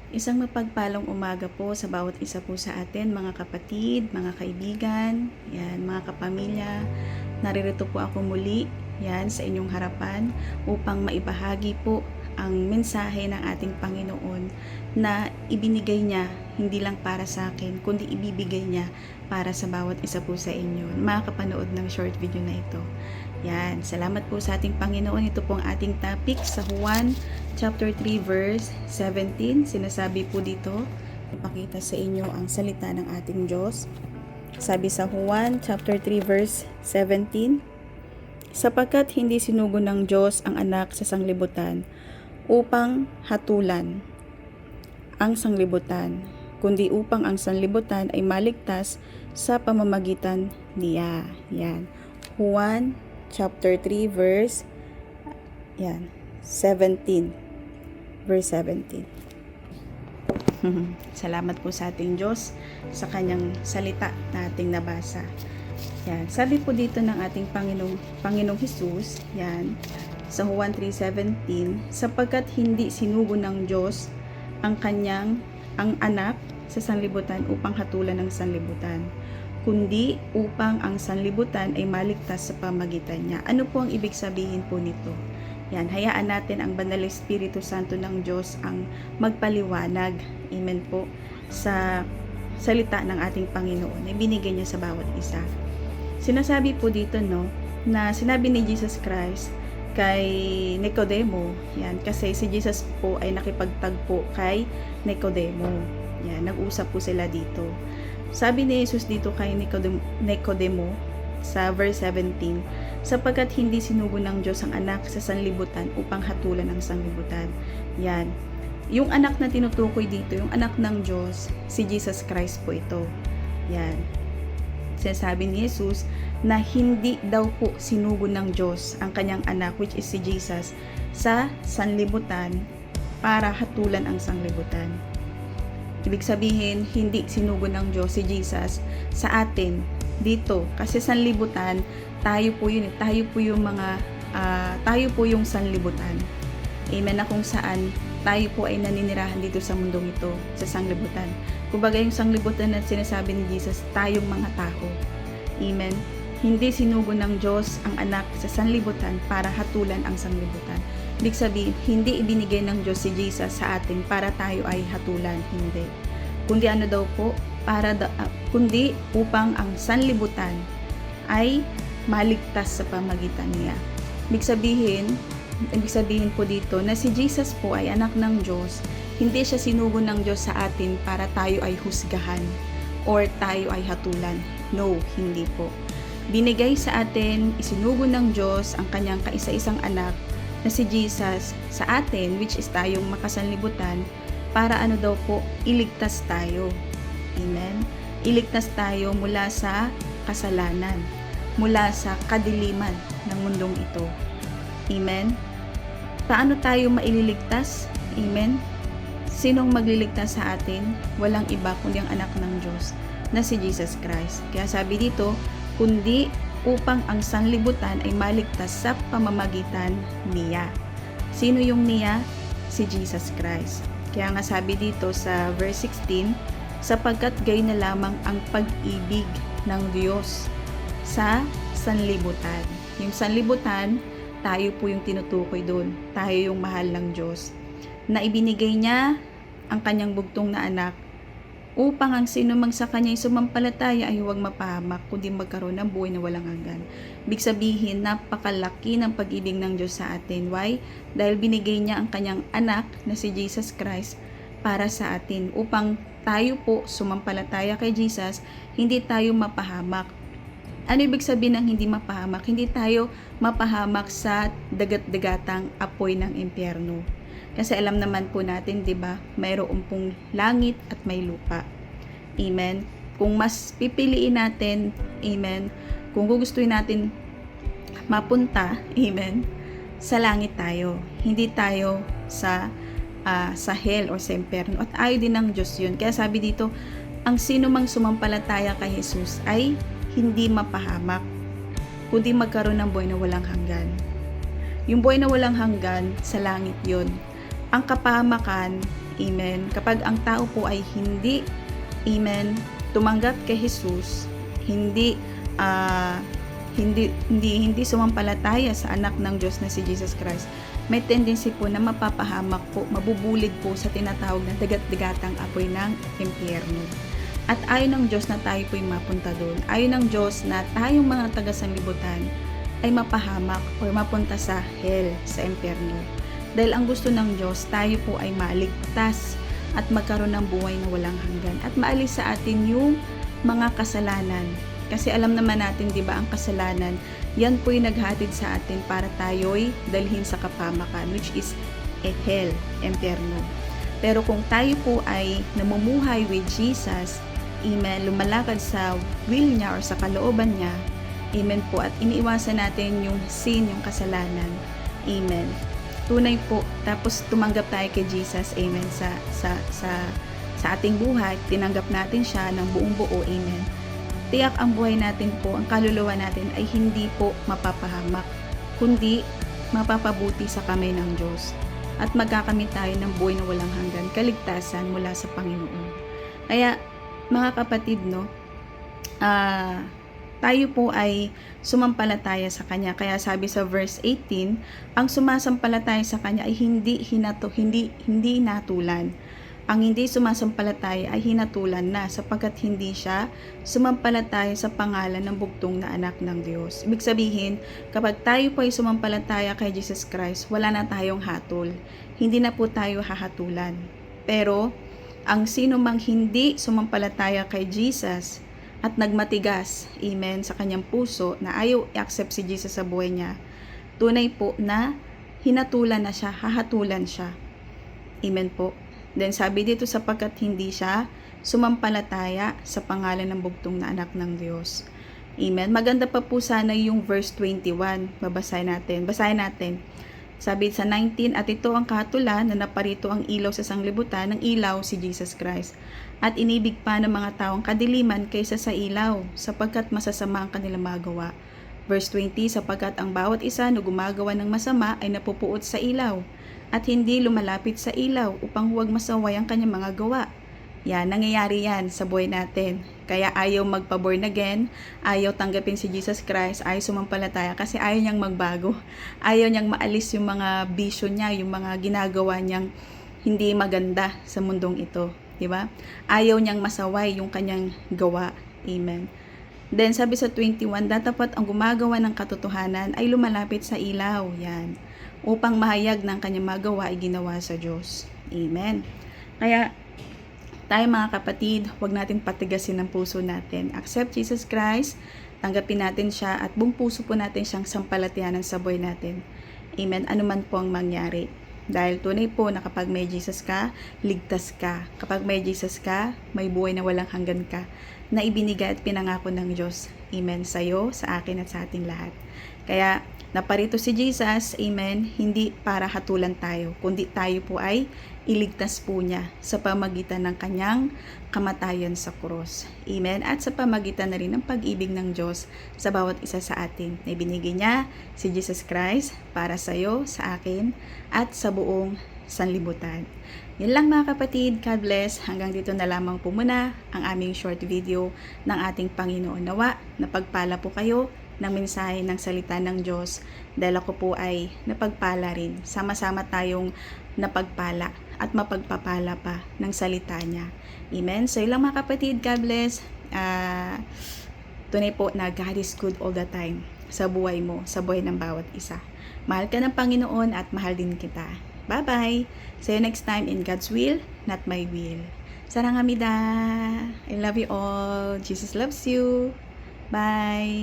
Isang mapagpalang umaga po sa bawat isa po sa atin, mga kapatid, mga kaibigan, yan, mga kapamilya. Naririto po ako muli, yan, sa inyong harapan upang maibahagi po ang mensahe ng ating Panginoon na ibinigay niya hindi lang para sa akin, kundi ibibigay niya para sa bawat isa po sa inyo, mga kapanood ng short video na ito. Yan, salamat po sa ating Panginoon. Ito po ang ating topic sa Juan chapter 3 verse 17. Sinasabi po dito, ipakita sa inyo ang salita ng ating Diyos. Sabi sa Juan chapter 3 verse 17, sapagkat hindi sinugo ng Diyos ang anak sa sanglibutan upang hatulan ang sanglibutan, kundi upang ang sanlibutan ay maligtas sa pamamagitan niya. Yan. Juan chapter 3 verse 17. Verse 17. Salamat po sa ating Diyos sa kanyang salita na ating nabasa. Yan. Sabi po dito ng ating Panginoong Hesus, yan, sa Juan 3:17, sapagkat hindi sinugo ng Diyos ang anak sa sanlibutan upang hatulan ng sanlibutan, kundi upang ang sanlibutan ay maligtas sa pamagitan niya. Ano po ang ibig sabihin po nito? Yan, hayaan natin ang Banal Espiritu Santo ng Diyos ang magpaliwanag, amen po, sa salita ng ating Panginoon na binigay niya sa bawat isa. Sinasabi po dito, na sinabi ni Jesus Christ kay Nicodemo, yan, kasi si Jesus po ay nakipagtagpo kay Nicodemo. Yan, nag-usap po sila dito. Sabi ni Jesus dito kay Nicodemo sa verse 17, sapagkat hindi sinugo ng Diyos ang anak sa sanlibutan upang hatulan ang sanlibutan. Yan. Yung anak na tinutukoy dito, yung anak ng Diyos, si Jesus Christ po ito. Yan. Sinasabi ni Jesus na hindi daw po sinugo ng Diyos ang kanyang anak, which is si Jesus, sa sanlibutan para hatulan ang sanlibutan. Ibig sabihin, hindi sinugo ng Diyos si Jesus sa atin dito. Kasi sanlibutan, tayo po yun. Tayo po yung sanlibutan. Amen, na kung saan tayo po ay naninirahan dito sa mundong ito, sa sanglibutan. Kumbaga yung sanglibutan na sinasabi ni Jesus, tayong mga tao. Amen. Hindi sinugo ng Diyos ang anak sa sanlibutan para hatulan ang sanlibutan. Ibig sabihin, hindi ibinigay ng Diyos si Jesus sa atin para tayo ay hatulan. Hindi. Kundi ano daw po? Kundi upang ang sanlibutan ay maligtas sa pamagitan niya. Ibig sabihin po dito na si Jesus po ay anak ng Diyos. Hindi siya sinugo ng Diyos sa atin para tayo ay husgahan or tayo ay hatulan. No, hindi po. Binigay sa atin, isinugo ng Diyos ang kanyang kaisa-isang anak na si Jesus sa atin, which is tayong makasanlibutan, para ano daw po, iligtas tayo. Amen? Iligtas tayo mula sa kasalanan, mula sa kadiliman ng mundong ito. Amen? Paano tayo maililigtas? Amen? Sinong magliligtas sa atin? Walang iba kundi ang anak ng Diyos na si Jesus Christ. Kaya sabi dito, kundi upang ang sanlibutan ay maligtas sa pamamagitan niya. Sino yung niya? Si Jesus Christ. Kaya nga sabi dito sa verse 16, sapagkat gayon na lamang ang pag-ibig ng Diyos sa sanlibutan. Yung sanlibutan, tayo po yung tinutukoy doon. Tayo yung mahal ng Diyos. Na ibinigay niya ang kanyang bugtong na anak upang ang sinumang sa kanya ay sumampalataya ay huwag mapahamak, kundi magkaroon ng buhay na walang hanggan. Ibig sabihin, napakalaki ng pag-ibig ng Diyos sa atin. Why? Dahil binigay niya ang kanyang anak na si Jesus Christ para sa atin, upang tayo po sumampalataya kay Jesus, hindi tayo mapahamak. Ano ibig sabihin ng hindi mapahamak? Hindi tayo mapahamak sa dagat-dagatang apoy ng impyerno. Kasi alam naman po natin, 'di ba? Mayroon pong langit at may lupa. Amen. Kung mas pipiliin natin, amen, kung gugustuhin natin mapunta, amen, sa langit tayo. Hindi tayo sa hell or sa impyerno. At ayaw din ng Diyos 'yun. Kaya sabi dito, ang sino mang sumampalataya kay Jesus ay hindi mapahamak, kundi magkaroon ng buhay na walang hanggan. Yung buhay na walang hanggan, sa langit 'yon. Ang kapahamakan Amen. Kapag ang tao po ay hindi, amen, tumanggap kay Jesus, hindi hindi sumampalataya sa anak ng Diyos na si Jesus Christ, may tendency po na mapapahamak po, mabubulid po sa tinatawag na dagat-dagatang apoy ng impyerno. At ayaw ng Diyos na tayo po'y mapunta doon. Ayaw ng Diyos na tayong mga taga-sanlibutan ay mapahamak o mapunta sa hell, sa impyerno. Dahil ang gusto ng Diyos, tayo po ay maligtas at magkaroon ng buhay na walang hanggan at maalis sa atin yung mga kasalanan. Kasi alam naman natin, di ba, ang kasalanan, yan po'y naghatid sa atin para tayo'y dalhin sa kapamakan, which is hell, impyerno. Pero kung tayo po ay namumuhay with Jesus, amen, lumalakad sa will niya or sa kalooban niya, amen po, at iniiwasan natin yung sin, yung kasalanan, amen. Tunay po, tapos tumanggap tayo kay Jesus, amen, sa ating buhay, tinanggap natin siya ng buong buo, amen. Tiyak ang buhay natin po, ang kaluluwa natin ay hindi po mapapahamak, kundi mapapabuti sa kamay ng Diyos. At magkakamit tayo ng buhay na walang hanggan, kaligtasan mula sa Panginoon. Kaya, mga kapatid, no, tayo po ay sumampalataya sa Kanya. Kaya sabi sa verse 18, ang sumasampalataya sa Kanya ay hindi natulan. Ang hindi sumasampalataya ay hinatulan na sapagkat hindi siya sumampalataya sa pangalan ng bugtong na anak ng Diyos. Ibig sabihin, kapag tayo po ay sumampalataya kay Jesus Christ, wala na tayong hatol. Hindi na po tayo hahatulan. Pero, ang sino mang hindi sumampalataya kay Jesus at nagmatigas, amen, sa kanyang puso na ayaw i-accept si Jesus sa buhay niya, tunay po na hinatulan na siya, hahatulan siya. Amen po. Then sabi dito, sapagkat hindi siya sumampalataya sa pangalan ng bugtong na anak ng Diyos. Amen. Maganda pa po sana yung verse 21. Basahin natin. Sabi sa 19, at ito ang kahatulan na naparito ang ilaw sa sanglibutan, ng ilaw si Jesus Christ. At inibig pa ng mga taong kadiliman kaysa sa ilaw, sapagkat masasama ang kanilang magawa. Verse 20, sapagkat ang bawat isa na gumagawa ng masama ay napupuot sa ilaw, at hindi lumalapit sa ilaw upang huwag masaway ang kanyang mga gawa. Yan, nangyayari yan sa buhay natin. Kaya ayaw magpa-born again, ayaw tanggapin si Jesus Christ, ayaw sumampalataya kasi ayaw niyang magbago. Ayaw niyang maalis yung mga bisyo niya, yung mga ginagawa niyang hindi maganda sa mundong ito. Diba? Ayaw niyang masaway yung kanyang gawa. Amen. Then sabi sa 21, datapat ang gumagawa ng katotohanan ay lumalapit sa ilaw. Yan. Upang mahayag ng kanyang magawa ay ginawa sa Diyos. Amen. Kaya, tayo mga kapatid, huwag natin patigasin ang puso natin. Accept Jesus Christ, tanggapin natin siya, at buong puso po natin siyang sampalatayanan sa buhay natin. Amen. Ano man po ang mangyari. Dahil tunay po na kapag may Jesus ka, ligtas ka. Kapag may Jesus ka, may buhay na walang hanggan ka, na ibinigay at pinangako ng Diyos. Amen. Sa'yo, sa akin at sa ating lahat. Kaya, naparito si Jesus, amen, hindi para hatulan tayo, kundi tayo po ay iligtas po niya sa pamagitan ng kanyang kamatayan sa krus. Amen. At sa pamagitan na rin ng pag-ibig ng Diyos sa bawat isa sa atin. Na ibinigay niya si Jesus Christ para sa iyo, sa akin, at sa buong sanlibutan. Yan lang mga kapatid. God bless. Hanggang dito na lamang po muna ang aming short video ng ating Panginoon. Nawa, napagpala po kayo ng mensahe ng salita ng Diyos dahil ako po ay napagpala rin. Sama-sama tayong napagpala at mapagpapala pa ng salita niya. Amen. So ilang mga kapatid, God bless. Tunay po na God is good all the time sa buhay mo, sa buhay ng bawat isa. Mahal ka ng Panginoon at mahal din kita. Bye-bye. See you next time in God's will, not my will. Sarangamida. I love you all. Jesus loves you. Bye.